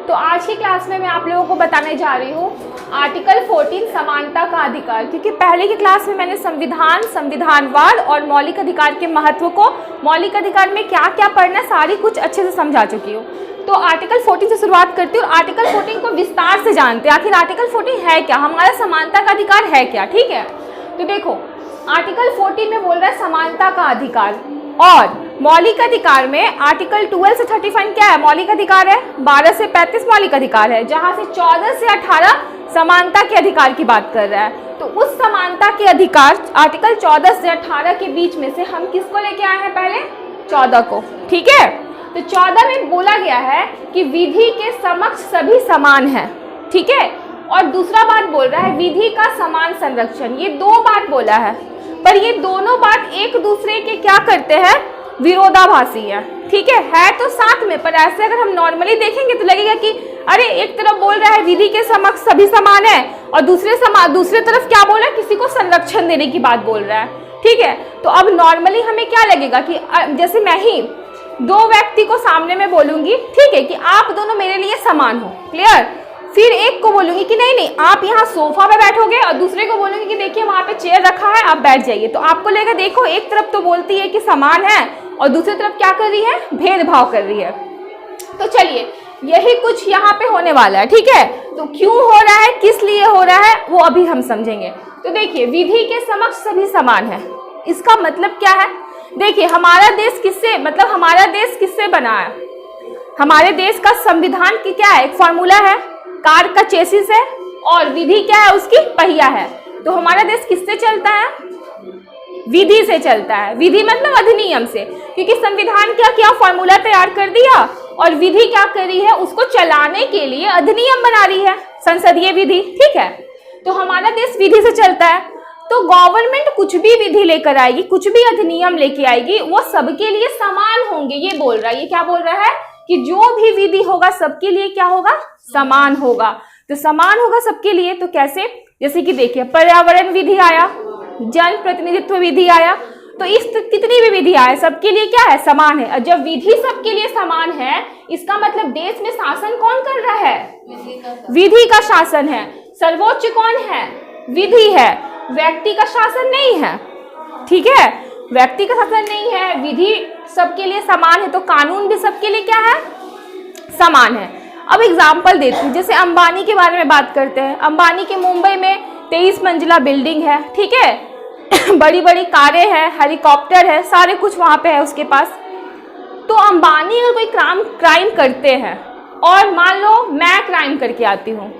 तो आज की क्लास में मैं आप लोगों को बताने जा रही हूँ आर्टिकल 14 समानता का अधिकार, क्योंकि पहले की क्लास में मैंने संविधान, संविधानवाद और मौलिक अधिकार के महत्व को, मौलिक अधिकार में क्या क्या पढ़ना है, सारी कुछ अच्छे से समझा चुकी हूँ। तो आर्टिकल 14 से शुरुआत करती हूँ और आर्टिकल 14 को विस्तार से जानते हैं। आखिर आर्टिकल 14 है क्या, हमारा समानता का अधिकार है क्या। ठीक है, तो देखो आर्टिकल 14 में बोल रहा है समानता का अधिकार, और मौलिक अधिकार में आर्टिकल 12 से 35 क्या है, मौलिक अधिकार है। 12 से 35 मौलिक अधिकार है, जहां से 14 से 18 समानता के अधिकार की बात कर रहा है। तो उस समानता के अधिकार आर्टिकल 14 से 18 के बीच में से हम किसको लेके आए हैं, पहले 14 को। ठीक है, तो 14 में बोला गया है कि विधि के समक्ष सभी समान हैं। ठीक है, और दूसरा बात बोल रहा है विधि का समान संरक्षण। ये दो बात बोला है, पर ये दोनों बात एक दूसरे के क्या करते हैं, विरोधाभासी है। ठीक है तो साथ में, पर ऐसे अगर हम नॉर्मली देखेंगे तो लगेगा कि अरे एक तरफ बोल रहा है विधि के समक्ष सभी समान है और दूसरे तरफ क्या बोल रहा है, किसी को संरक्षण देने की बात बोल रहा है। ठीक है, तो अब नॉर्मली हमें क्या लगेगा कि जैसे मैं ही दो व्यक्ति को सामने में बोलूंगी, ठीक है, कि आप दोनों मेरे लिए समान हो, क्लियर। फिर एक को बोलूंगी कि नहीं आप यहाँ सोफा पे बैठोगे, और दूसरे को बोलूंगी कि देखिए वहां पे चेयर रखा है, आप बैठ जाइए। तो आपको लगेगा देखो एक तरफ तो बोलती है कि समान है और दूसरी तरफ क्या कर रही है, भेदभाव कर रही है। तो चलिए यही कुछ यहाँ पे होने वाला है। ठीक है, तो क्यों हो रहा है, किस लिए हो रहा है, वो अभी हम समझेंगे। तो देखिए विधि के समक्ष सभी समान है, इसका मतलब क्या है। देखिए हमारा देश किससे बना है, हमारे देश का संविधान की क्या है, एक फॉर्मूला है, कार का चेसिस है और विधि क्या है, उसकी पहिया है। तो हमारा देश किससे चलता है, विधि से चलता है। विधि मतलब अधिनियम से, क्योंकि संविधान क्या किया, फॉर्मूला तैयार कर दिया और विधि क्या कर रही है, उसको चलाने के लिए अधिनियम बना रही है, संसदीय विधि। ठीक है, तो हमारा देश विधि से चलता है। तो गवर्नमेंट कुछ भी विधि लेकर आएगी, कुछ भी अधिनियम लेके आएगी, वो सबके लिए समान होंगे, ये बोल रहा है। ये क्या बोल रहा है कि जो भी विधि होगा सबके लिए क्या होगा, समान होगा। तो समान होगा सबके लिए, तो कैसे, जैसे कि देखिए पर्यावरण विधि आया, जन प्रतिनिधित्व विधि आया, तो इस कितनी भी विधि आए सबके लिए क्या है, समान है। और जब विधि सबके लिए समान है, इसका मतलब देश में शासन कौन कर रहा है, विधि का शासन है। सर्वोच्च कौन है, विधि है, व्यक्ति का शासन नहीं है। ठीक है, व्यक्ति का शासन नहीं है, विधि सबके लिए समान है, तो कानून भी सबके लिए क्या है, समान है। अब एग्जाम्पल देती हूँ, जैसे अंबानी के बारे में बात करते हैं। अंबानी के मुंबई में 23 मंजिला बिल्डिंग है, ठीक है बड़ी बड़ी कारें हैं, हेलीकॉप्टर है, सारे कुछ वहाँ पे है उसके पास। तो अंबानी अगर कोई क्राइम करते हैं और मान लो मैं क्राइम करके आती हूँ,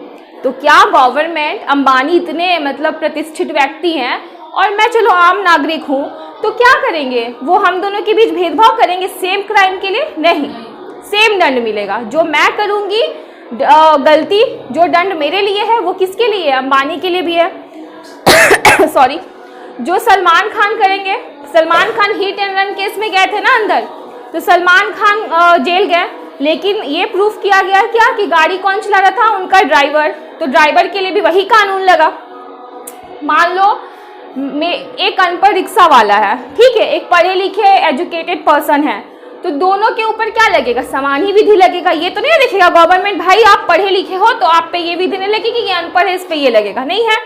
तो क्या गवर्नमेंट, अंबानी इतने मतलब प्रतिष्ठित व्यक्ति हैं और मैं चलो आम नागरिक हूँ, तो क्या करेंगे, वो हम दोनों के बीच भेदभाव करेंगे सेम क्राइम के लिए? नहीं, सेम दंड मिलेगा। जो मैं करूँगी गलती, जो दंड मेरे लिए है वो किसके लिए है, अंबानी के लिए भी है सॉरी। जो सलमान खान करेंगे, Salman Khan hit and run case में गए थे ना अंदर, तो सलमान खान जेल गए, लेकिन ये प्रूफ किया गया क्या कि गाड़ी कौन चला रहा था, उनका ड्राइवर। तो ड्राइवर के लिए भी वही कानून लगा। मान लो एक अनपढ़ रिक्शा वाला है, ठीक है, एक पढ़े लिखे एजुकेटेड पर्सन है, तो दोनों के ऊपर क्या लगेगा, समान ही विधि लगेगा। ये तो नहीं देखेगा गवर्नमेंट भाई आप पढ़े लिखे हो तो आप पे ये विधि नहीं लगेगी, ये अनपढ़ है इस पे ये लगेगा, नहीं है।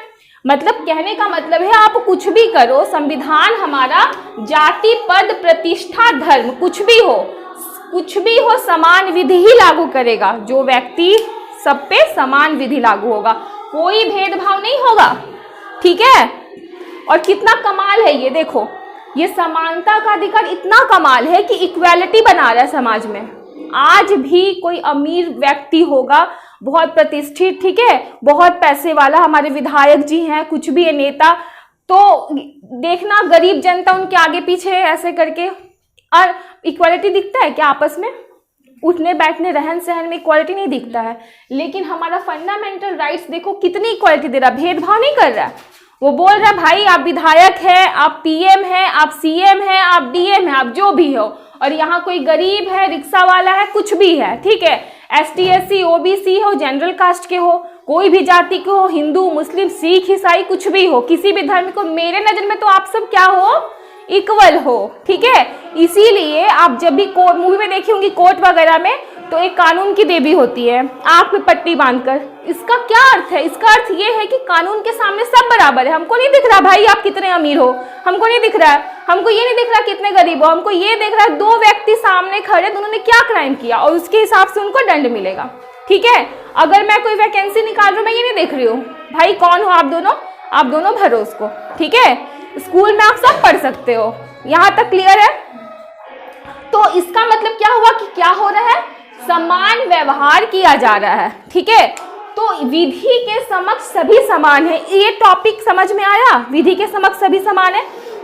मतलब कहने का मतलब है आप कुछ भी करो, संविधान हमारा जाति पद प्रतिष्ठा धर्म कुछ भी हो समान विधि ही लागू करेगा। जो व्यक्ति सब पे समान विधि लागू होगा, कोई भेदभाव नहीं होगा। ठीक है, और कितना कमाल है ये, देखो ये समानता का अधिकार इतना कमाल है कि इक्वालिटी बना रहा है समाज में। आज भी कोई अमीर व्यक्ति होगा, बहुत प्रतिष्ठित, ठीक है, बहुत पैसे वाला, हमारे विधायक जी हैं, कुछ भी है, नेता, तो देखना गरीब जनता उनके आगे पीछे ऐसे करके, और इक्वालिटी दिखता है क्या आपस में, उठने बैठने रहन सहन में इक्वालिटी नहीं दिखता है। लेकिन हमारा फंडामेंटल राइट्स देखो कितनी इक्वालिटी दे रहा, भेदभाव नहीं कर रहा है। वो बोल रहा भाई आप विधायक है, आप पीएम है, आप सीएम है, आप डीएम है, आप जो भी हो, और यहाँ कोई गरीब है, रिक्शा वाला है, कुछ भी है, ठीक है, एसटी एससी ओबीसी हो, जनरल कास्ट के हो, कोई भी जाति के हो, हिंदू मुस्लिम सिख ईसाई कुछ भी हो, किसी भी धर्म को, मेरे नजर में तो आप सब क्या हो, इक्वल हो। ठीक है, इसीलिए आप जब भी मूवी में देखी होंगी कोर्ट वगैरह में, तो एक कानून की देवी होती है आंख पे पट्टी बांधकर। इसका क्या अर्थ है? इसका अर्थ ये है कि कानून के सामने सब बराबर है। हमको नहीं दिख रहा भाई आप कितने अमीर हो, हमको नहीं दिख रहा है, हमको ये नहीं दिख रहा कितने गरीब हो, हमको ये देख रहा है दो व्यक्ति सामने खड़े, दोनों ने क्या क्राइम किया और उसके हिसाब से उनको दंड मिलेगा। ठीक है, अगर मैं कोई वैकेंसी निकाल रही हूँ, मैं ये नहीं देख रही हूँ भाई कौन हो आप दोनों भरो उसको। ठीक है, स्कूल में आप सब पढ़ सकते हो, यहाँ तक क्लियर है? तो इसका मतलब क्या हुआ कि क्या हो रहा है? समान व्यवहार किया जा रहा है। ठीक है, तो विधि के समक्ष सभी समान है, ये टॉपिक समझ में आया? विधि के समक्ष सभी समान है।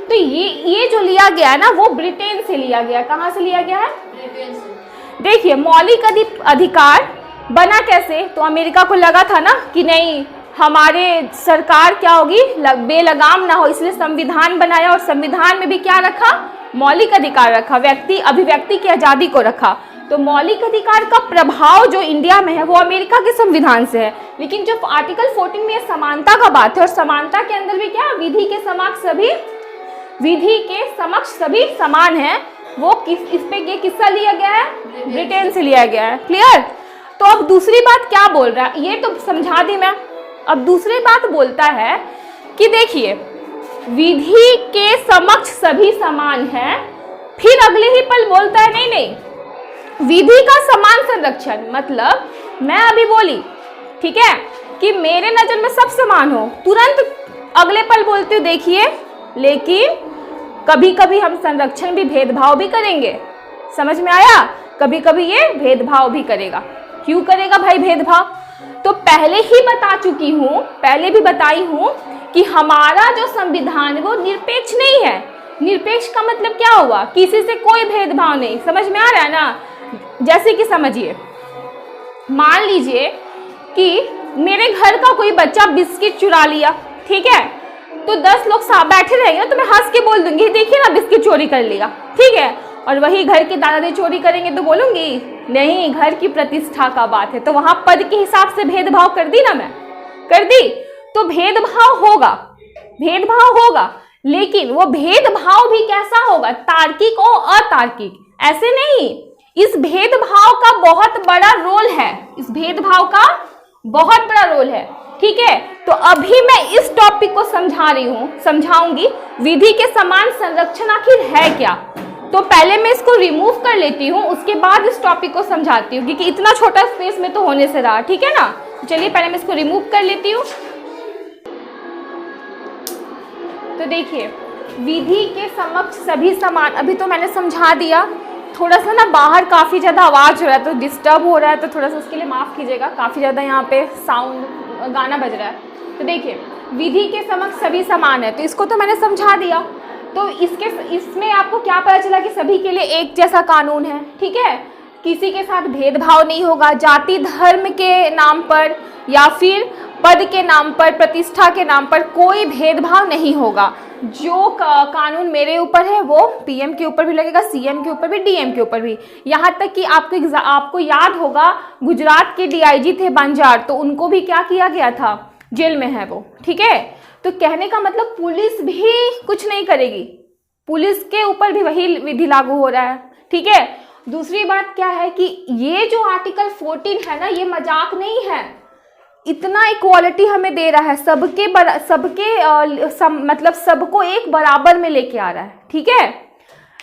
तो ये जो लिया गया है ना, वो ब्रिटेन से लिया गया। कहाँ से लिया गया है? ब्रिटेन से। देखिए, मौलिक अधिकार बना कैसे? तो अमेरिका को लगा था ना कि नहीं, हमारे सरकार क्या होगी, बेलगाम ना हो, इसलिए संविधान बनाया और संविधान में भी क्या रखा? मौलिक अधिकार रखा, व्यक्ति अभिव्यक्ति की आजादी को रखा। तो मौलिक अधिकार का प्रभाव जो इंडिया में है वो अमेरिका के संविधान से है। लेकिन जो आर्टिकल 14 में समानता का बात है, और समानता के अंदर भी क्या, विधि के समक्ष सभी समान है, वो किससे लिया गया है? ब्रिटेन से लिया गया है। क्लियर? तो अब दूसरी बात क्या बोल रहा है, ये तो समझा दी मैं। अब दूसरी बात बोलता है कि देखिए, विधि के समक्ष सभी समान है, फिर अगले ही पल बोलता है नहीं, विधि का समान संरक्षण। मतलब मैं अभी बोली, ठीक है, कि मेरे नजर में सब समान हो, तुरंत अगले पल बोलती हूँ देखिए, लेकिन कभी कभी हम संरक्षण भी भेदभाव भी करेंगे। समझ में आया? कभी कभी ये भेदभाव भी करेगा। क्यों करेगा भाई भेदभाव? तो पहले ही बता चुकी हूँ, पहले भी बताई हूँ कि हमारा जो संविधान है वो निरपेक्ष नहीं है। निरपेक्ष का मतलब क्या हुआ? किसी से कोई भेदभाव नहीं। समझ में आ रहा है ना? जैसे कि समझिए, मान लीजिए कि मेरे घर का कोई बच्चा बिस्किट चुरा लिया, ठीक है, तो 10 लोग बैठे रहेंगे तो मैं हंस के बोल दूंगी देखिए ना बिस्किट चोरी कर लिया, ठीक है। और वही घर के दादाजी चोरी करेंगे तो बोलूंगी नहीं, घर की प्रतिष्ठा का बात है। तो वहां पद के हिसाब से भेदभाव कर दी ना, मैं कर दी। तो भेदभाव होगा, लेकिन वो भेदभाव भी कैसा होगा? तार्किक और अतार्किक, ऐसे नहीं। इस भेदभाव का बहुत बड़ा रोल है, इस भेदभाव का बहुत बड़ा रोल है, ठीक है। तो अभी मैं इस टॉपिक को समझा रही हूं, समझाऊंगी विधि के समान संरक्षण आखिर है क्या। तो पहले मैं इसको रिमूव कर लेती हूँ, उसके बाद इस टॉपिक को समझाती हूँ, क्योंकि इतना छोटा स्पेस में तो होने से रहा, ठीक है ना। चलिए पहले मैं इसको रिमूव कर लेती हूँ। तो देखिए, विधि के समक्ष सभी समान, अभी तो मैंने समझा दिया। थोड़ा सा ना बाहर काफ़ी ज़्यादा आवाज़ हो रहा है तो डिस्टर्ब हो रहा है, तो थोड़ा सा उसके लिए माफ़ कीजिएगा। काफ़ी ज़्यादा यहाँ पे साउंड गाना बज रहा है। तो देखिए, विधि के समक्ष सभी समान है, तो इसको तो मैंने समझा दिया। तो इसमें आपको क्या पता चला कि सभी के लिए एक जैसा कानून है, ठीक है। किसी के साथ भेदभाव नहीं होगा, जाति धर्म के नाम पर या फिर पद के नाम पर, प्रतिष्ठा के नाम पर कोई भेदभाव नहीं होगा। जो कानून मेरे ऊपर है वो पीएम के ऊपर भी लगेगा, सीएम के ऊपर भी, डीएम के ऊपर भी। यहाँ तक कि आपको याद होगा गुजरात के डीआईजी थे बंजार, तो उनको भी क्या किया गया था, जेल में है वो, ठीक है। तो कहने का मतलब पुलिस भी कुछ नहीं करेगी, पुलिस के ऊपर भी वही विधि लागू हो रहा है, ठीक है। दूसरी बात क्या है कि ये जो आर्टिकल 14 है ना, ये मजाक नहीं है। इतना इक्वालिटी हमें दे रहा है, मतलब सबको एक बराबर में लेके आ रहा है, ठीक है।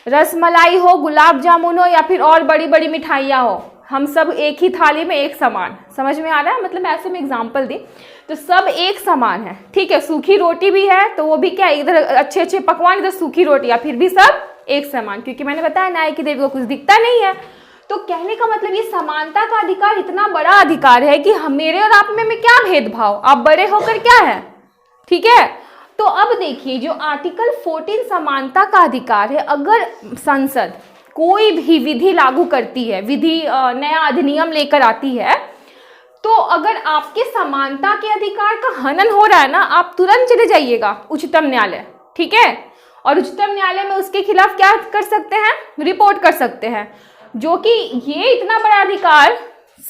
रसमलाई हो, गुलाब जामुन हो या फिर और बड़ी बड़ी मिठाइयाँ हो, हम सब एक ही थाली में एक समान। समझ में आ रहा है? मतलब ऐसे में एग्जाम्पल दी तो सब एक समान है, ठीक है। सूखी रोटी भी है तो वो भी क्या, इधर अच्छे अच्छे पकवान, इधर सूखी रोटी, या फिर भी सब एक समान, क्योंकि मैंने बताया न्याय की देवी को कुछ दिखता नहीं है। तो कहने का मतलब ये समानता का अधिकार इतना बड़ा अधिकार है कि मेरे और आप में क्या भेदभाव, आप बड़े होकर क्या है, ठीक है। तो अब देखिए, जो आर्टिकल 14 समानता का अधिकार है, अगर संसद कोई भी विधि लागू करती है, विधि नया अधिनियम लेकर आती है, तो अगर आपके समानता के अधिकार का हनन हो रहा है ना, आप तुरंत चले जाइएगा उच्चतम न्यायालय, ठीक है। और उच्चतम न्यायालय में उसके खिलाफ क्या कर सकते हैं, रिपोर्ट कर सकते हैं। जो कि ये इतना बड़ा अधिकार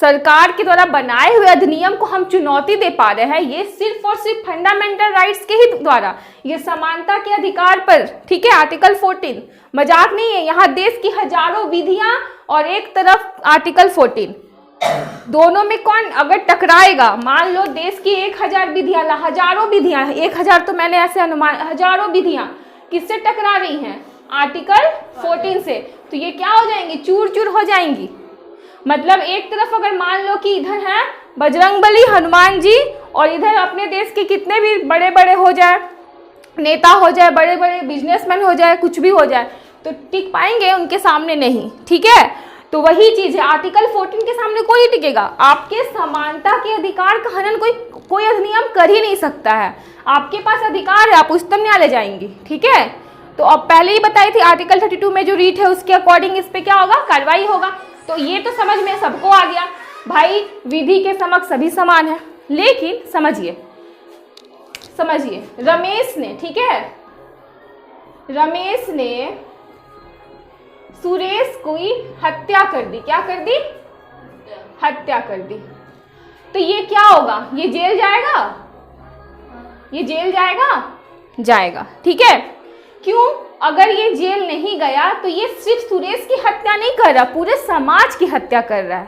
सरकार के द्वारा बनाए हुए अधिनियम को हम चुनौती दे पा रहे हैं, ये सिर्फ और सिर्फ फंडामेंटल राइट्स के ही द्वारा, ये समानता के अधिकार पर, ठीक है, आर्टिकल 14, मजाक नहीं है। यहाँ देश की हजारों विधियां और एक तरफ आर्टिकल 14, दोनों में कौन अगर टकराएगा, मान लो देश की 1000 विधियां, हजारों विधियां, 1000 तो मैंने ऐसे अनुमान, हजारों विधियां किससे टकरा रही हैं, आर्टिकल 14 से, तो ये क्या हो जाएंगी, चूर चूर हो जाएंगी। मतलब एक तरफ अगर मान लो कि इधर है बजरंगबली, हनुमान जी, और इधर अपने देश के कितने भी बड़े बड़े हो जाए, नेता हो जाए, बड़े बड़े बिजनेसमैन हो जाए, कुछ भी हो जाए, तो टिक पाएंगे उनके सामने नहीं, ठीक है। तो वही चीज है, आर्टिकल 14 के सामने कोई नहीं टिकेगा। आपके समानता के अधिकार का हनन कोई अधिनियम कर ही नहीं सकता है। आपके पास अधिकार है, आप उच्चतम न्यायालय जाएंगी, ठीक है। तो अब पहले ही बताई थी आर्टिकल 32 में जो रीट है उसके अकॉर्डिंग इस पे क्या होगा, कार्रवाई होगा। तो ये तो समझ में सबको आ गया भाई, विधि के समक्ष सभी समान है। लेकिन समझिए रमेश ने, ठीक है, रमेश ने सुरेश की हत्या कर दी, क्या कर दी, हत्या कर दी। तो ये क्या होगा, ये जेल जाएगा, ये जेल जाएगा, ठीक है। क्यों, अगर ये जेल नहीं गया तो ये सिर्फ सुरेश की हत्या नहीं कर रहा, पूरे समाज की हत्या कर रहा है।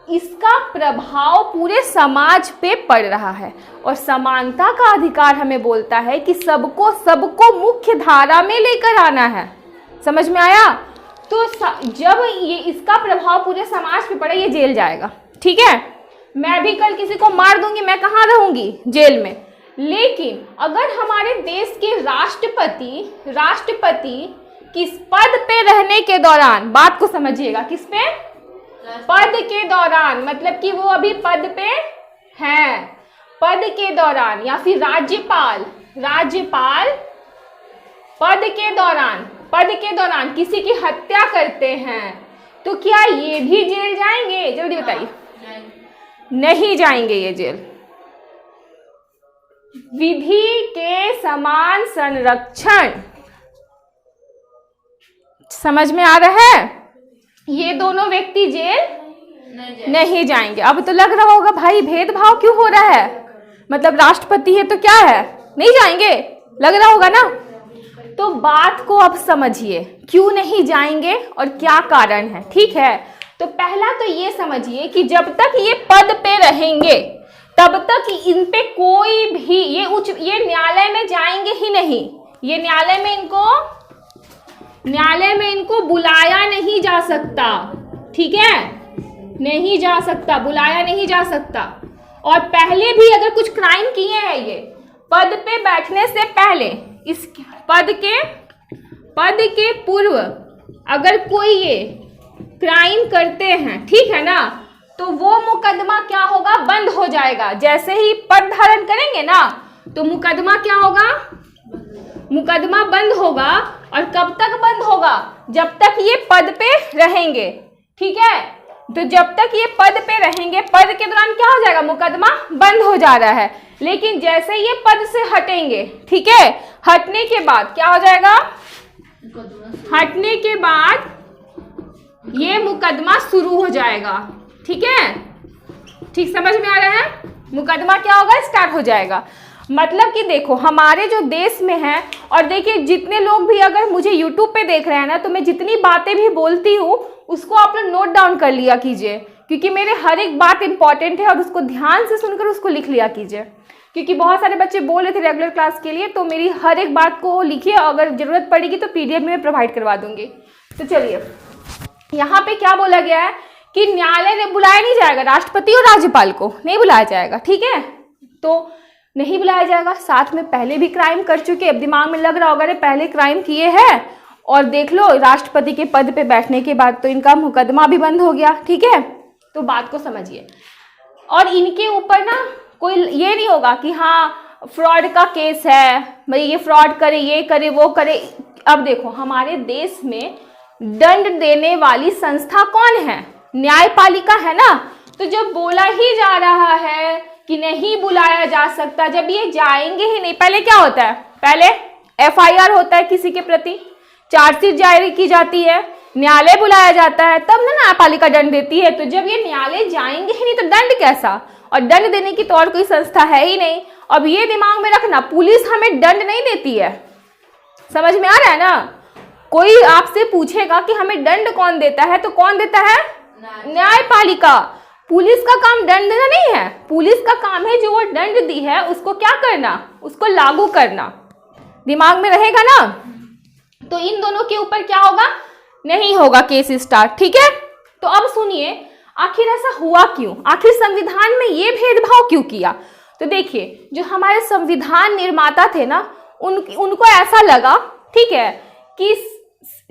इसका प्रभाव पूरे समाज पे पड़ रहा है। और समानता का अधिकार हमें बोलता है कि सबको मुख्य धारा में लेकर आना है। समझ में आया। तो जब ये इसका प्रभाव पूरे समाज पे पड़े, ये जेल जाएगा, ठीक है। मैं भी कल किसी को मार दूंगी, मैं कहाँ रहूंगी, जेल में। लेकिन अगर हमारे देश के राष्ट्रपति किस पद पे रहने के दौरान, बात को समझिएगा, किस पे, पद के दौरान, मतलब कि वो अभी पद पे हैं, पद के दौरान, या फिर राज्यपाल पद के दौरान किसी की हत्या करते हैं, तो क्या ये भी जेल जाएंगे, जल्दी बताइए। नहीं जाएंगे ये जेल। विधि के समान संरक्षण, समझ में आ रहा है। ये दोनों व्यक्ति जेल नहीं जाएंगे। अब तो लग रहा होगा भाई भेदभाव क्यों हो रहा है, मतलब राष्ट्रपति है तो क्या है, नहीं जाएंगे, लग रहा होगा ना। तो बात को अब समझिए, क्यों नहीं जाएंगे और क्या कारण है, ठीक है। तो पहला तो ये समझिए कि जब तक ये पद पे रहेंगे तब तक इन पे कोई भी ये न्यायालय में जाएंगे ही नहीं। ये न्यायालय में इनको बुलाया नहीं जा सकता, ठीक है, नहीं जा सकता, बुलाया नहीं जा सकता। और पहले भी अगर कुछ क्राइम किए हैं, ये पद पे बैठने से पहले, इस पद के पूर्व अगर कोई ये क्राइम करते हैं, ठीक है ना, तो वो मुकदमा क्या होगा, बंद हो जाएगा। जैसे ही पद धारण करेंगे ना, तो मुकदमा क्या होगा, मुकदमा बंद होगा। और कब तक बंद होगा, जब तक ये पद पे रहेंगे, ठीक है। तो जब तक ये पद पे रहेंगे, पद के दौरान क्या हो जाएगा, मुकदमा बंद हो जा रहा है। लेकिन जैसे ये पद से हटेंगे, ठीक है, हटने के बाद क्या हो जाएगा, हटने के बाद ये मुकदमा शुरू हो जाएगा, ठीक है, ठीक समझ में आ रहा है। मुकदमा क्या होगा, स्टार्ट हो जाएगा। मतलब कि देखो हमारे जो देश में है, और देखिए जितने लोग भी अगर मुझे YouTube पे देख रहे हैं ना, तो मैं जितनी बातें भी बोलती हूँ उसको आप लोग नोट डाउन कर लिया कीजिए, क्योंकि मेरे हर एक बात इंपॉर्टेंट है और उसको ध्यान से सुनकर उसको लिख लिया कीजिए। क्योंकि बहुत सारे बच्चे बोल रहे थे रेगुलर क्लास के लिए, तो मेरी हर एक बात को लिखिए, अगर जरूरत पड़ेगी तो PDF में प्रोवाइड करवा दूंगी। तो चलिए, यहाँ पे क्या बोला गया है कि न्यायालय ने बुलाया नहीं जाएगा, राष्ट्रपति और राज्यपाल को नहीं बुलाया जाएगा, ठीक है। तो नहीं बुलाया जाएगा, साथ में पहले भी क्राइम कर चुके, अब दिमाग में लग रहा होगा अरे पहले क्राइम किए हैं, और देख लो राष्ट्रपति के पद पे बैठने के बाद तो इनका मुकदमा भी बंद हो गया, ठीक है। तो बात को समझिए। और इनके ऊपर ना कोई ये नहीं होगा कि हाँ फ्रॉड का केस है, भाई ये फ्रॉड करे, ये करे, वो करे। अब देखो हमारे देश में दंड देने वाली संस्था कौन है, न्यायपालिका है ना। तो जब बोला ही जा रहा है कि नहीं बुलाया जा सकता, जब ये जाएंगे ही नहीं, पहले क्या होता है, पहले FIR होता है किसी के प्रति, चार्जशीट जारी की जाती है, न्यायालय बुलाया जाता है, तब ना न्यायपालिका दंड देती है। तो जब ये न्यायालय जाएंगे ही नहीं तो दंड कैसा, और दंड देने की तो और कोई संस्था है ही नहीं। अब ये दिमाग में रखना, पुलिस हमें दंड नहीं देती है, समझ में आ रहा है ना। कोई आपसे पूछेगा कि हमें दंड कौन देता है, तो कौन देता है, न्यायपालिका। पुलिस का काम दंड देना नहीं है, पुलिस का काम है जो वो दंड दी है उसको क्या करना, उसको लागू करना। दिमाग में रहेगा ना। तो इन दोनों के ऊपर क्या होगा, नहीं होगा केस स्टार्ट, ठीक है। तो अब सुनिए आखिर ऐसा हुआ क्यों, आखिर संविधान में ये भेदभाव क्यों किया। तो देखिए जो हमारे संविधान निर्माता थे ना, उनको ऐसा लगा, ठीक है, कि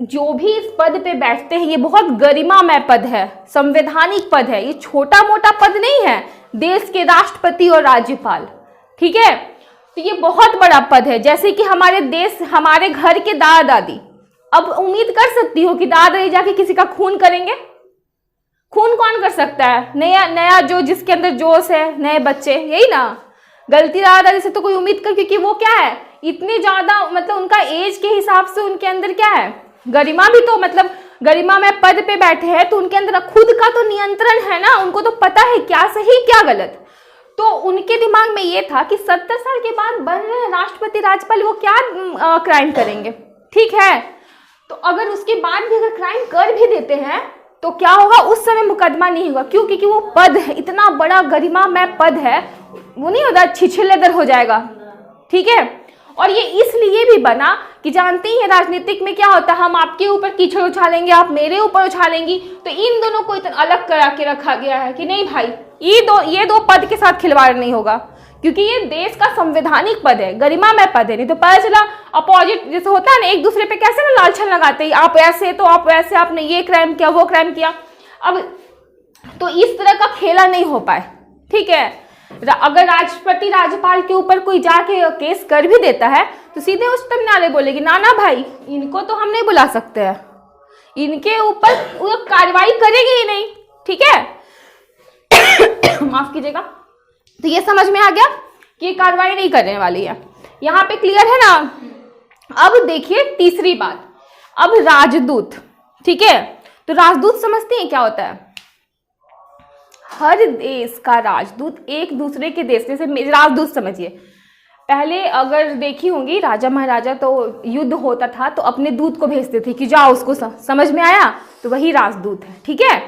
जो भी इस पद पे बैठते हैं ये बहुत गरिमामय पद है, संवैधानिक पद है, ये छोटा मोटा पद नहीं है, देश के राष्ट्रपति और राज्यपाल, ठीक है। तो ये बहुत बड़ा पद है, जैसे कि हमारे देश, हमारे घर के दादा दादी। अब उम्मीद कर सकती हो कि दादा दादी जाके किसी का खून करेंगे, खून कौन कर सकता है, नया नया जो जिसके अंदर जोश है, नए बच्चे, यही ना। गलती दादा दादी से तो कोई उम्मीद कर, क्योंकि वो क्या है, इतने ज्यादा मतलब उनका एज के हिसाब से उनके अंदर क्या है, गरिमा भी, तो मतलब गरिमा में पद पे बैठे हैं तो उनके अंदर खुद का तो नियंत्रण है ना, उनको तो पता है क्या सही क्या गलत। तो उनके दिमाग में ये था कि 70 साल के बाद बन रहे हैं राष्ट्रपति राज्यपाल, वो क्या क्राइम करेंगे, ठीक है। तो अगर उसके बाद भी अगर क्राइम कर भी देते हैं तो क्या होगा, उस समय मुकदमा नहीं होगा, क्यों, क्योंकि वो पद है, इतना बड़ा गरिमा में पद है, वो नहीं होता छिछलेदर हो जाएगा, ठीक है। और ये इसलिए भी बना कि जानते ही है राजनीतिक में क्या होता है, हम आपके ऊपर कीचड़ उछालेंगे, आप मेरे ऊपर उछालेंगी। तो इन दोनों को इतना अलग करा के रखा गया है कि नहीं भाई, ये दो पद के साथ खिलवाड़ नहीं होगा, क्योंकि ये देश का संवैधानिक पद है, गरिमा में पद है। नहीं तो पता चला अपोजिट जैसे होता है ना, एक दूसरे पे कैसे ना लालछन लगाते हैं, आप ऐसे तो आप वैसे, आपने ये क्राइम किया वो क्राइम किया। अब तो इस तरह का खेला नहीं हो पाए, ठीक है। अगर राष्ट्रपति राज्यपाल के ऊपर कोई जाके केस कर भी देता है तो सीधे उच्चतम न्यायालय बोलेगी ना ना भाई, इनको तो हम नहीं बुला सकते हैं, इनके ऊपर वो कार्रवाई करेगी ही नहीं, ठीक है। माफ कीजिएगा। तो ये समझ में आ गया कि ये कार्रवाई नहीं करने वाली है, यहाँ पे क्लियर है ना। अब देखिए तीसरी बात, अब राजदूत, ठीक है। तो राजदूत समझते हैं क्या होता है, हर देश का राजदूत एक दूसरे के देश, जैसे राजदूत समझिए, पहले अगर देखी होंगी राजा महाराजा तो युद्ध होता था तो अपने दूत को भेजते थे कि जाओ उसको, समझ में आया, तो वही राजदूत है, ठीक है।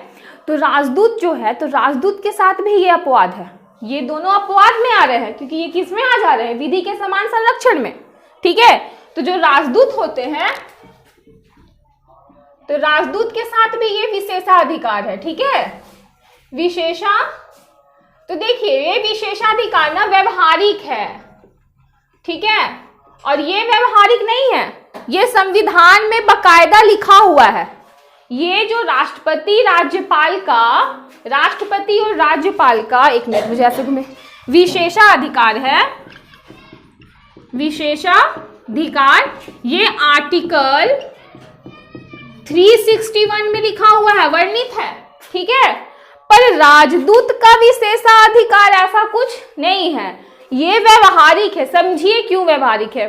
तो राजदूत जो है, तो राजदूत के साथ भी ये अपवाद है, ये दोनों अपवाद में आ रहे हैं, क्योंकि ये किस में आ जा रहे हैं, विधि के समान संरक्षण में, ठीक है। तो जो राजदूत होते हैं, तो राजदूत के साथ भी ये विशेषाधिकार है, ठीक है, विशेषा। तो देखिए ये विशेषाधिकार ना व्यवहारिक है, ठीक है, और ये व्यवहारिक नहीं है, ये संविधान में बकायदा लिखा हुआ है। ये जो राष्ट्रपति और राज्यपाल का, एक मिनट मुझे ऐसे घूमे, विशेषाधिकार है, विशेषाधिकार, ये आर्टिकल 361 में लिखा हुआ है, वर्णित है, ठीक है। पर राजदूत का विशेषाधिकार ऐसा कुछ नहीं है, ये व्यवहारिक है। समझिए क्यों व्यवहारिक है।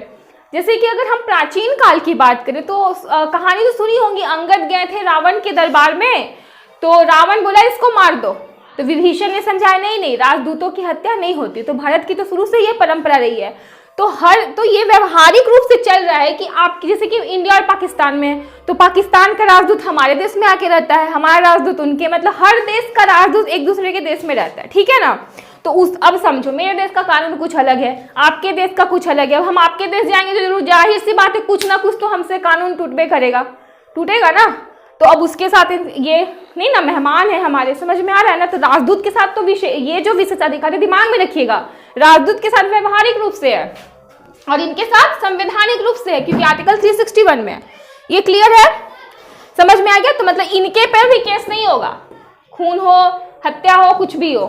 जैसे कि अगर हम प्राचीन काल की बात करें तो कहानी तो सुनी होंगी, अंगद गए थे रावण के दरबार में, तो रावण बोला इसको मार दो, तो विभीषण ने समझाया नहीं, राजदूतों की हत्या नहीं होती। तो भारत की तो शुरू से ये परंपरा रही है। तो ये व्यवहारिक रूप से चल रहा है कि आप जैसे कि इंडिया और पाकिस्तान में, तो पाकिस्तान का राजदूत हमारे देश में आके रहता है, हमारा राजदूत उनके, मतलब हर देश का राजदूत एक दूसरे के देश में रहता है, ठीक है ना। तो अब समझो मेरे देश का कानून कुछ अलग है, आपके देश का कुछ अलग है। अब हम आपके देश जाएंगे तो जरूर जाहिर सी बात है कुछ ना कुछ तो हमसे कानून टूटेगा ना। तो अब उसके साथ ये नहीं ना, मेहमान है हमारे, समझ में आ रहा है ना। तो राजदूत के साथ तो ये जो विशेषाधिकार है दिमाग में रखिएगा, राजदूत के साथ व्यवहारिक रूप से है और इनके साथ संवैधानिक रूप से है, क्योंकि आर्टिकल 361 में। ये क्लियर है, समझ में आ गया। तो मतलब इनके पर भी केस नहीं होगा, खून हो, हत्या हो, कुछ भी हो,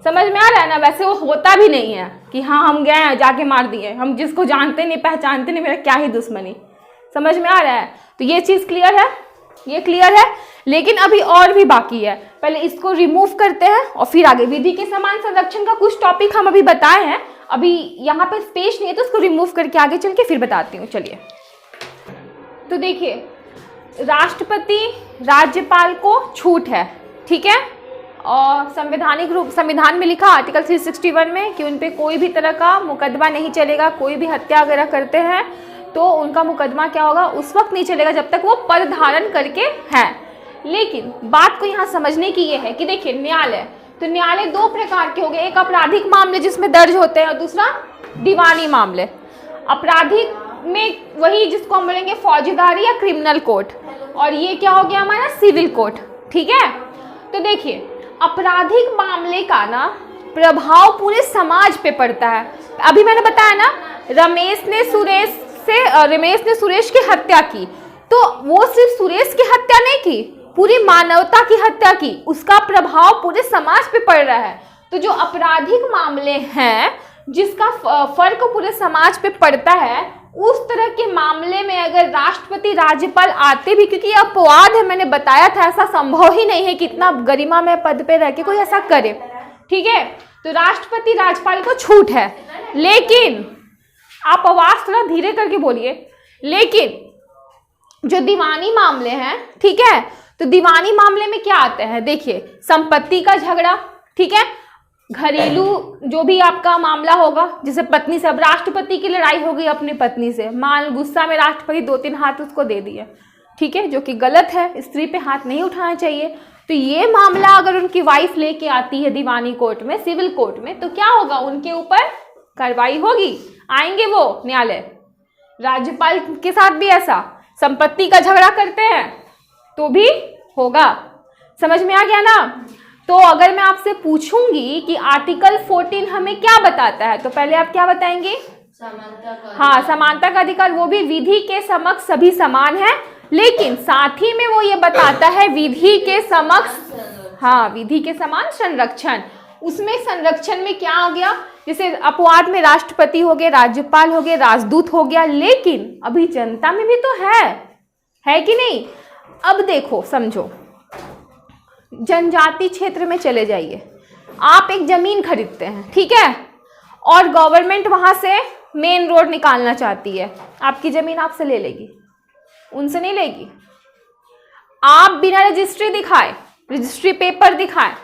समझ में आ रहा है ना। वैसे वो होता भी नहीं है कि हाँ हम गए हैं जाके मार दिए, हम जिसको जानते नहीं पहचानते नहीं, मेरा क्या ही दुश्मनी, समझ में आ रहा है। तो ये चीज क्लियर है, ये क्लियर है। लेकिन अभी और भी बाकी है, पहले इसको रिमूव करते हैं और फिर आगे। विधि के समान संरक्षण का कुछ टॉपिक हम अभी बताए हैं, अभी यहाँ पे स्पेस नहीं है तो उसको रिमूव करके आगे चल के फिर बताती हूँ। चलिए, तो देखिए राष्ट्रपति राज्यपाल को छूट है, ठीक है। और संवैधानिक रूप संविधान में लिखा आर्टिकल 361 में कि उन पे कोई भी तरह का मुकदमा नहीं चलेगा। कोई भी हत्या वगैरह करते हैं तो उनका मुकदमा क्या होगा, उस वक्त नहीं चलेगा जब तक वो पद धारण करके हैं। लेकिन बात को यहाँ समझने की ये है कि देखिए न्यायालय, तो न्यायालय दो प्रकार के हो गए, एक आपराधिक मामले जिसमें दर्ज होते हैं और दूसरा दीवानी मामले। आपराधिक में वही जिसको हम बोलेंगे फौजदारी या क्रिमिनल कोर्ट, और ये क्या हो गया हमारा सिविल कोर्ट, ठीक है। तो देखिए आपराधिक मामले का ना प्रभाव पूरे समाज पे पड़ता है। अभी मैंने बताया ना रमेश ने सुरेश की हत्या की, तो वो सिर्फ सुरेश की हत्या नहीं की, पूरी मानवता की हत्या की, उसका प्रभाव पूरे समाज पे पड़ रहा है। तो जो आपराधिक मामले हैं जिसका फर्क पूरे समाज पे पड़ता है, उस तरह के मामले में अगर राष्ट्रपति राज्यपाल आते भी, क्योंकि यह अपवाद है, मैंने बताया था ऐसा संभव ही नहीं है कि इतना गरिमा में पद पे रह के कोई ऐसा करे, ठीक है। तो राष्ट्रपति राज्यपाल को छूट है, लेकिन आप आवाज थोड़ा धीरे करके बोलिए, लेकिन जो दीवानी मामले हैं, ठीक है, तो दीवानी मामले में क्या आते हैं, देखिए संपत्ति का झगड़ा, ठीक है, घरेलू जो भी आपका मामला होगा, जैसे पत्नी से, अब राष्ट्रपति की लड़ाई हो गई अपनी पत्नी से, मान गुस्सा में राष्ट्रपति 2-3 हाथ उसको दे दिए, ठीक है, जो कि गलत है, स्त्री पे हाथ नहीं उठाना चाहिए। तो ये मामला अगर उनकी वाइफ लेके आती है दीवानी कोर्ट में, सिविल कोर्ट में, तो क्या होगा, उनके ऊपर कार्रवाई होगी, आएंगे वो न्यायालय। राज्यपाल के साथ भी ऐसा संपत्ति का झगड़ा करते हैं तो भी होगा, समझ में आ गया ना। तो अगर मैं आपसे पूछूंगी कि आर्टिकल 14 हमें क्या बताता है, तो पहले आप क्या बताएंगे, हाँ समानता का अधिकार, वो भी विधि के समक्ष सभी समान है, लेकिन साथ ही में वो ये बताता है विधि के समक्ष, हाँ विधि के समान संरक्षण। उसमें संरक्षण में क्या हो गया, जैसे अपवाद में राष्ट्रपति हो गए, राज्यपाल हो गए, राजदूत हो गया, लेकिन अभी जनता में भी तो है कि नहीं। अब देखो समझो, जनजाति क्षेत्र में चले जाइए, आप एक जमीन खरीदते हैं, ठीक है, और गवर्नमेंट वहां से मेन रोड निकालना चाहती है, आपकी जमीन आपसे ले लेगी, उनसे नहीं लेगी। आप बिना रजिस्ट्री दिखाए, रजिस्ट्री पेपर दिखाए,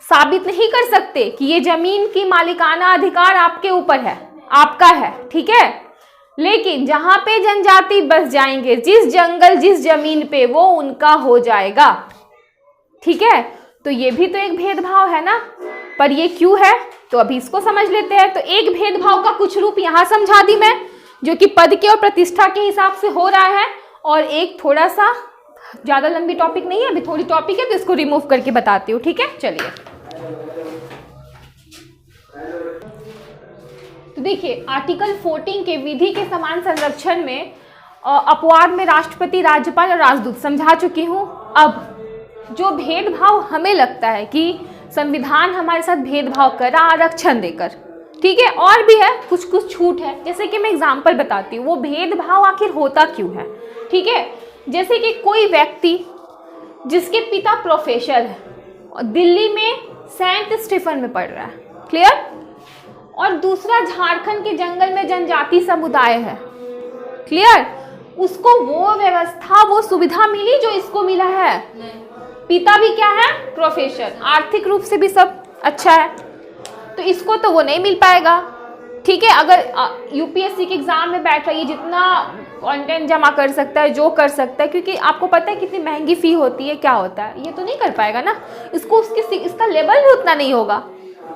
साबित नहीं कर सकते कि ये जमीन की मालिकाना अधिकार आपके ऊपर है, आपका है, ठीक है। लेकिन जहां पे जनजाति बस जाएंगे, जिस जंगल जिस जमीन पे, वो उनका हो जाएगा, ठीक है। तो ये भी तो एक भेदभाव है ना, पर ये क्यों है, तो अभी इसको समझ लेते हैं। तो एक भेदभाव का कुछ रूप यहाँ समझा दी मैं, जो कि पद के और प्रतिष्ठा के हिसाब से हो रहा है, और एक थोड़ा सा ज्यादा लंबी टॉपिक नहीं है, अभी थोड़ी टॉपिक है तो इसको रिमूव करके बताती हूँ, ठीक है। चलिए तो देखिए आर्टिकल 14 के विधि के समान संरक्षण में अपवाद में राष्ट्रपति राज्यपाल और राजदूत समझा चुकी हूँ। अब जो भेदभाव हमें लगता है कि संविधान हमारे साथ भेदभाव कर रहा, आरक्षण देकर, ठीक है, और भी है कुछ कुछ छूट है, जैसे कि मैं एग्जांपल बताती हूँ, वो भेदभाव आखिर होता क्यों है, ठीक है। जैसे कि कोई व्यक्ति जिसके पिता प्रोफेसर है और दिल्ली में सेंट स्टीफन में पढ़ रहा है, क्लियर, और दूसरा झारखंड के जंगल में जनजाति समुदाय है, क्लियर, उसको वो व्यवस्था वो सुविधा मिली जो इसको मिला है। पिता भी क्या है, प्रोफेसर, आर्थिक रूप से भी सब अच्छा है, तो इसको तो वो नहीं मिल पाएगा, ठीक है। अगर यूपीएससी के एग्जाम में बैठ रही है, जितना कंटेंट जमा कर सकता है, जो कर सकता है, क्योंकि आपको पता है कितनी महंगी फी होती है, क्या होता है, ये तो नहीं कर पाएगा ना, इसको इसका लेवल भी उतना नहीं होगा,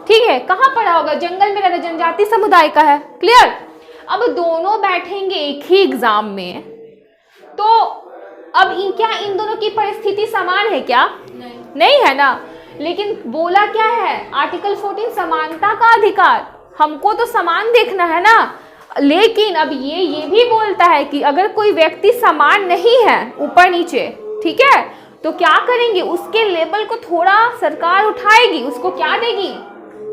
ठीक है। कहाँ पढ़ा होगा, जंगल में रह जनजाति समुदाय का है, क्लियर। अब दोनों बैठेंगे एक ही एग्जाम में, तो अब क्या इन दोनों की परिस्थिति समान है क्या, नहीं है ना। लेकिन बोला क्या है आर्टिकल 14, समानता का अधिकार, हमको तो समान देखना है ना। लेकिन अब ये भी बोलता है कि अगर कोई व्यक्ति समान नहीं है ऊपर नीचे, ठीक है, तो क्या करेंगे, उसके लेवल को थोड़ा सरकार उठाएगी, उसको क्या देगी,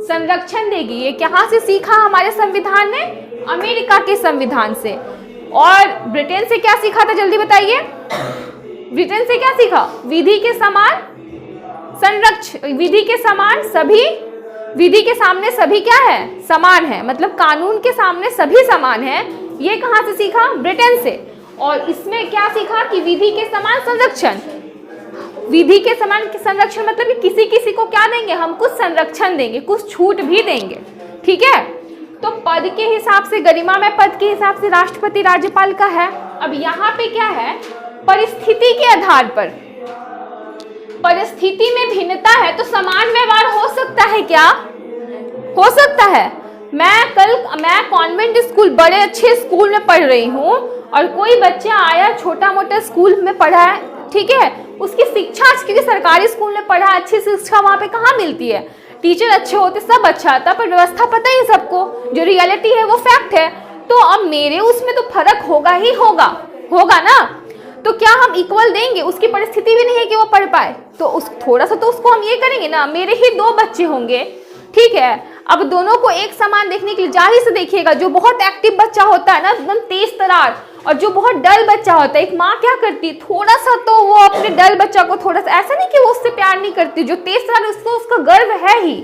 संरक्षण देगी। ये कहाँ से सीखा हमारे संविधान ने, अमेरिका के संविधान से। और ब्रिटेन से क्या सीखा था, जल्दी बताइए, ब्रिटेन से क्या सीखा, विधि के समान संरक्षण, विधि के समान सभी, विधि के सामने सभी क्या है, समान है, मतलब कानून के सामने सभी समान है। ये कहाँ से सीखा, ब्रिटेन से। और इसमें क्या सीखा कि विधि के समान संरक्षण, विधि के समान संरक्षण मतलब कि किसी किसी को क्या देंगे हम, कुछ संरक्षण देंगे, कुछ छूट भी देंगे, ठीक है। तो पद के हिसाब से, गरिमा में पद के हिसाब से राष्ट्रपति राज्यपाल का है। अब यहाँ पे क्या है, परिस्थिति के आधार पर, परिस्थिति में भिन्नता है तो समान व्यवहार हो सकता है क्या, हो सकता है। मैं कॉन्वेंट स्कूल, बड़े अच्छे स्कूल में पढ़ रही हूँ और कोई बच्चा आया छोटा मोटा स्कूल में पढ़ा है, ठीक है, उसकी शिक्षा, क्योंकि सरकारी स्कूल में पढ़ा, अच्छी शिक्षा वहाँ पे कहाँ मिलती है, टीचर अच्छे होते, सब अच्छा था, पर व्यवस्था पता ही सबको, जो रियलिटी है वो फैक्ट है। तो अब मेरे उसमें तो फर्क होगा ही होगा ना। तो क्या हम इक्वल देंगे, उसकी परिस्थिति भी नहीं है कि वो पढ़ पाए, तो उस थोड़ा सा तो उसको हम ये करेंगे ना। मेरे ही 2 बच्चे होंगे, ठीक है, अब दोनों को एक समान देखने के लिए जाहिर से देखिएगा, जो बहुत एक्टिव बच्चा होता है ना, एकदम तेज तरार, और जो बहुत डल बच्चा होता है, एक माँ क्या करती है, थोड़ा सा तो वो अपने डल बच्चा को थोड़ा सा, ऐसा नहीं कि वो उससे प्यार नहीं करती, जो तेज तरार उसको उसका गर्व है ही,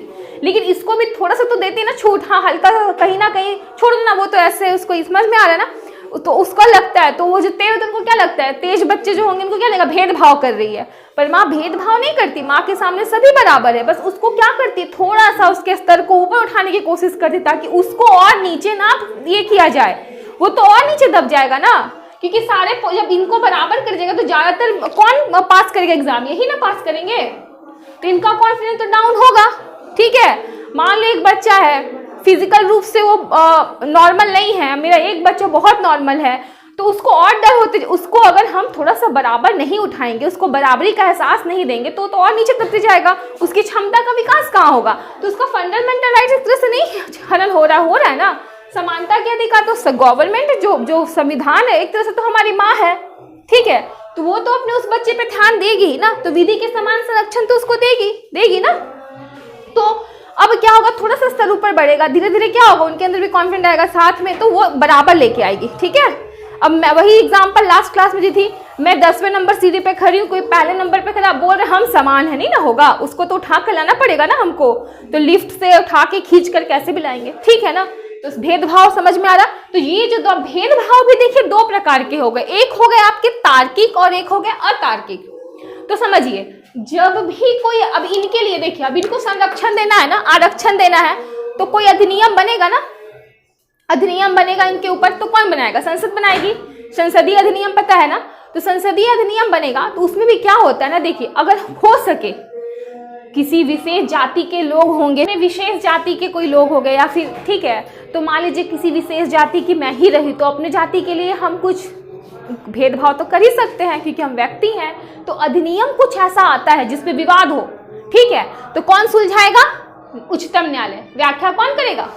लेकिन इसको भी थोड़ा सा तो देती है ना छूट, हाँ हल्का सा कहीं ना कहीं छोड़ दो ना, वो तो ऐसे उसको समझ में आ रहा है ना, तो उसको लगता है, तो वो जो तेज, उनको क्या लगता है, तेज बच्चे जो होंगे उनको क्या लगेगा, भेदभाव कर रही है। पर माँ भेदभाव नहीं करती, माँ के सामने सभी बराबर है, बस उसको क्या करती है, थोड़ा सा उसके स्तर को ऊपर उठाने की कोशिश करती, ताकि उसको और नीचे ना ये किया जाए, वो तो और नीचे दब जाएगा ना, क्योंकि सारे जब इनको बराबर कर जाएगा तो ज्यादातर कौन पास करेगा एग्जाम, यही ना पास करेंगे, तो इनका कॉन्फिडेंस तो डाउन होगा, ठीक है। मान लो एक बच्चा है, फिजिकल रूप से वो नॉर्मल नहीं है, मेरा एक बच्चा बहुत नॉर्मल है, तो उसको और डर होते, उसको अगर हम थोड़ा सा बराबर नहीं उठाएंगे, उसको बराबरी का एहसास नहीं देंगे, तो और नीचे दबते जाएगा, उसकी क्षमता का विकास कहाँ होगा, तो उसका फंडामेंटल राइट इस तरह से नहीं हनन हो रहा है ना। समानता के अधिकार तो गवर्नमेंट जो संविधान है, एक तरह से तो हमारी माँ है, ठीक है, तो वो तो अपने उस बच्चे पे ध्यान देगी ना, तो विधि के समान संरक्षण तो उसको देगी ना। तो अब क्या होगा, थोड़ा सा स्तर ऊपर बढ़ेगा, धीरे धीरे क्या होगा, उनके अंदर भी कॉन्फिडेंस आएगा साथ में, तो वो बराबर लेके आएगी, ठीक है। अब मैं वही एग्जांपल लास्ट क्लास में दी थी, मैं 10वें नंबर सीढ़ी पे खड़ी हूँ, कोई पहले नंबर पे खड़ा, बोल रहे हम समान है, नहीं ना होगा, उसको तो उठा कर लाना पड़ेगा ना हमको, तो लिफ्ट से उठा के खींच कर कैसे भी लाएंगे, ठीक है ना। तो भेदभाव समझ में आ रहा। तो ये जो दो भेदभाव भी देखिए 2 प्रकार के हो गए, एक हो गए आपके तार्किक और एक हो गए अतार्किक। तो समझिए, जब भी कोई, अब इनके लिए देखिए, अब इनको संरक्षण देना है ना, आरक्षण देना है, तो कोई अधिनियम बनेगा ना, अधिनियम बनेगा इनके ऊपर, तो कौन बनाएगा, संसद बनाएगी, संसदीय अधिनियम पता है ना। तो संसदीय अधिनियम बनेगा, तो उसमें भी क्या होता है ना, देखिए अगर हो सके किसी विशेष जाति के लोग होंगे, विशेष जाति के कोई लोग हो गए, या फिर ठीक है, तो मान लीजिए किसी विशेष जाति की मैं ही रही, तो अपने जाति के लिए हम कुछ भेदभाव तो कर ही सकते हैं, क्योंकि हम व्यक्ति हैं। तो अधिनियम कुछ ऐसा आता है जिसपे विवाद हो, ठीक है, तो कौन सुलझाएगा, उच्चतम न्यायालय। व्याख्या कौन करेगा,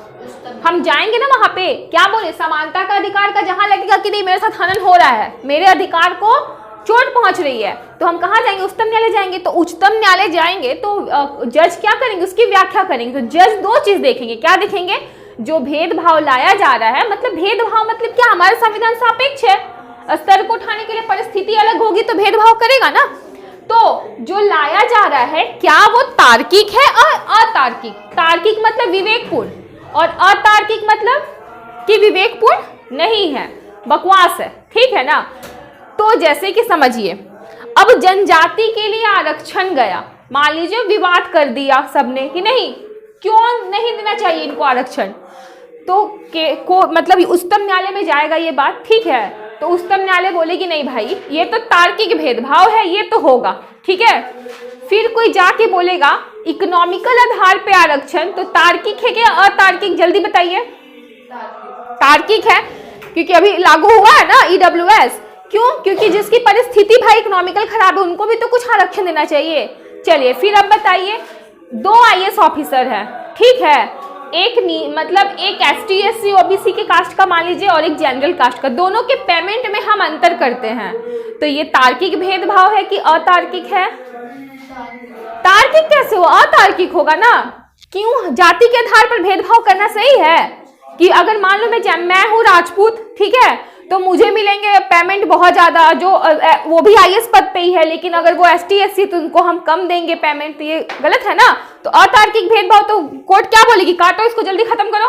हम जाएंगे ना वहां पे, क्या बोले, समानता का अधिकार का जहां लगेगा कि नहीं मेरे साथ हनन हो रहा है, मेरे अधिकार को चोट पहुंच रही है, तो हम कहाँ जाएंगे, उच्चतम न्यायालय जाएंगे। तो उच्चतम न्यायालय जाएंगे तो जज क्या करेंगे, उसकी व्याख्या करेंगे। तो जज 2 चीज देखेंगे, क्या देखेंगे, जो भेदभाव लाया जा रहा है, मतलब भेदभाव मतलब क्या, हमारा संविधान सापेक्ष है, स्तर को उठाने के लिए परिस्थिति अलग होगी तो भेदभाव करेगा ना। तो जो लाया जा रहा है, क्या वो तार्किक है और अतार्किक। तार्किक मतलब विवेकपूर्ण, और अतार्किक मतलब कि विवेकपूर्ण नहीं है, बकवास है, ठीक है ना। तो जैसे कि समझिए, अब जनजाति के लिए आरक्षण गया, मान लीजिए विवाद कर दिया सबने कि नहीं, क्यों नहीं देना चाहिए इनको आरक्षण, तो मतलब उच्चतम न्यायालय में जाएगा ये बात, ठीक है। तो उच्चतम न्यायालय बोलेगी नहीं भाई, ये तो तार्किक भेदभाव है, ये तो होगा, ठीक है। फिर कोई जाके बोलेगा इकोनॉमिकल आधार पे आरक्षण, तो तार्किक है क्या अतार्किक, जल्दी बताइए। तार्किक है, क्योंकि अभी लागू हुआ है ना EWS, क्यों, क्योंकि जिसकी परिस्थिति भाई इकोनॉमिकल खराब है, उनको भी तो कुछ आरक्षण देना चाहिए। चलिए फिर अब बताइए, 2 IAS ऑफिसर है, ठीक है, एक मतलब एक ST SC OBC के कास्ट का मान लीजिए और एक जनरल कास्ट का, दोनों के पेमेंट में हम अंतर करते हैं, तो ये तार्किक भेदभाव है कि अतार्किक है। तार्किक कैसे हो, अतार्किक होगा ना, क्यों, जाति के आधार पर भेदभाव करना सही है कि अगर मान लो मैं हूँ राजपूत, ठीक है, तो मुझे मिलेंगे पेमेंट बहुत ज्यादा, जो वो भी IAS पद पे ही है, लेकिन अगर वो ST SC तो उनको हम कम देंगे पेमेंट, तो ये गलत है ना। तो अतार्किक भेदभाव, तो कोर्ट क्या बोलेगी, काटो इसको, जल्दी खत्म करो,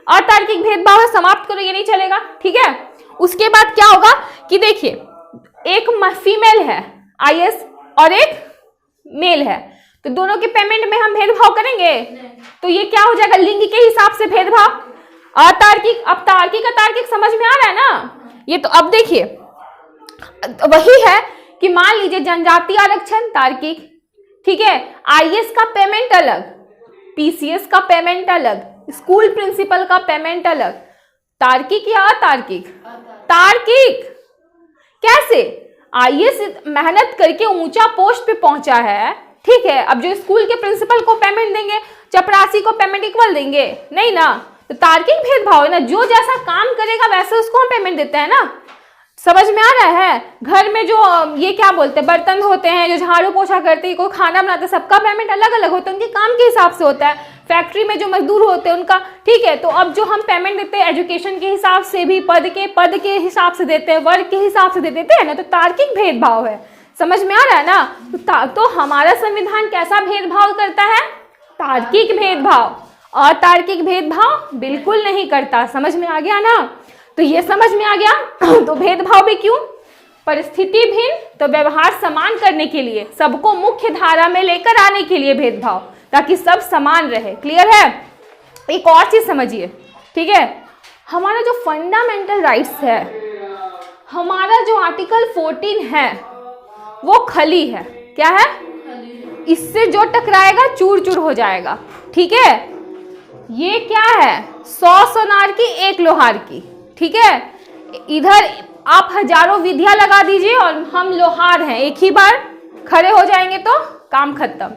अतार्किक भेदभाव है, समाप्त करो, ये नहीं चलेगा, ठीक है। उसके बाद क्या होगा कि देखिए एक फीमेल है आईएएस और एक मेल है, तो दोनों के पेमेंट में हम भेदभाव करेंगे? तो ये क्या हो जाएगा, लिंग के हिसाब से भेदभाव। अतार्किक, अब तार्किक अतार्किक समझ में आ रहा है ना? ये तो अब देखिए वही है कि मान लीजिए जनजाति आरक्षण तार्किक, ठीक है, आईएएस का पेमेंट अलग, पीसीएस का पेमेंट अलग, स्कूल प्रिंसिपल का पेमेंट अलग, तार्किक या अतार्किक? तार्किक। कैसे? आईएएस मेहनत करके ऊंचा पोस्ट पे पहुंचा है, ठीक है, अब जो स्कूल के प्रिंसिपल को पेमेंट देंगे, चपरासी को पेमेंट इक्वल देंगे? नहीं ना, तो तार्किक भेदभाव है ना, जो जैसा काम करेगा वैसे उसको हम पेमेंट देते हैं ना। समझ में आ रहा है? घर में जो ये क्या बोलते हैं, बर्तन होते हैं, जो झाड़ू पोछा करते हैं, कोई खाना बनाते हैं, सबका पेमेंट अलग अलग होता है, उनके काम के हिसाब से होता है। फैक्ट्री में जो मजदूर होते हैं उनका, ठीक है, तो अब जो हम पेमेंट देते हैं एजुकेशन के हिसाब से भी, पद के हिसाब से देते हैं, वर्ग के हिसाब से देते हैं ना, तो तार्किक भेदभाव है। समझ में आ रहा है ना? तो हमारा संविधान कैसा भेदभाव करता है? तार्किक भेदभाव। अतार्किक भेदभाव बिल्कुल नहीं करता। समझ में आ गया ना? तो ये समझ में आ गया। तो भेदभाव भी क्यों? परिस्थिति भिन्न तो व्यवहार समान करने के लिए, सबको मुख्य धारा में लेकर आने के लिए भेदभाव, ताकि सब समान रहे। क्लियर है? एक और चीज समझिए, ठीक है, हमारा जो फंडामेंटल राइट्स है, हमारा जो आर्टिकल 14 है वो खली है। क्या है? इससे जो टकराएगा चूर चूर हो जाएगा। ठीक है, ये क्या है? 100 सोनार की 1 लोहार की। ठीक है, इधर आप हजारों विधियां लगा दीजिए और हम लोहार हैं, एक ही बार खड़े हो जाएंगे तो काम खत्म।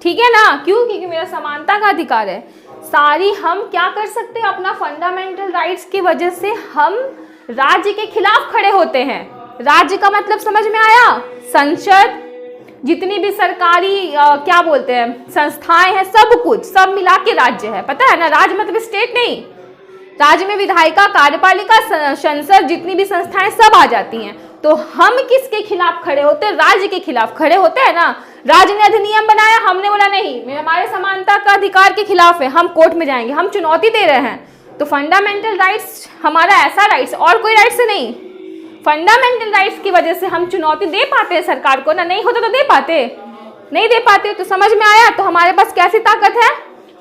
ठीक है ना? क्यों? क्योंकि मेरा समानता का अधिकार है। सारी हम क्या कर सकते हैं, अपना फंडामेंटल राइट्स की वजह से हम राज्य के खिलाफ खड़े होते हैं। राज्य का मतलब समझ में आया? संसद, जितनी भी सरकारी क्या बोलते हैं संस्थाएं हैं, सब कुछ, सब मिला के राज्य है। पता है ना? राज्य मतलब स्टेट नहीं, राज्य में विधायिका, कार्यपालिका, संसद, जितनी भी संस्थाएं सब आ जाती हैं। तो हम किसके खिलाफ खड़े होते हैं? राज्य के खिलाफ खड़े होते हैं ना। राज्य ने अधिनियम बनाया, हमने बोला नहीं, हमारे समानता का अधिकार के खिलाफ है, हम कोर्ट में जाएंगे, हम चुनौती दे रहे हैं। तो फंडामेंटल राइट्स हमारा ऐसा राइट्स और कोई राइट्स नहीं, फंडामेंटल राइट्स की वजह से हम चुनौती दे पाते हैं सरकार को ना। नहीं होता तो दे पाते, नहीं दे पाते। तो समझ में आया? तो हमारे पास कैसी ताकत है?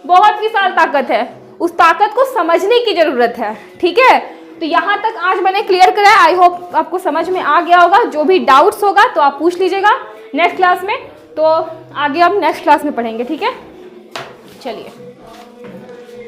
बहुत विशाल ताकत है। उस ताकत को समझने की जरूरत है। ठीक है, तो यहाँ तक आज मैंने क्लियर कराया। आई होप आपको समझ में आ गया होगा। जो भी डाउट्स होगा तो आप पूछ लीजिएगा नेक्स्ट क्लास में। तो आगे हम नेक्स्ट क्लास में पढ़ेंगे। ठीक है, चलिए।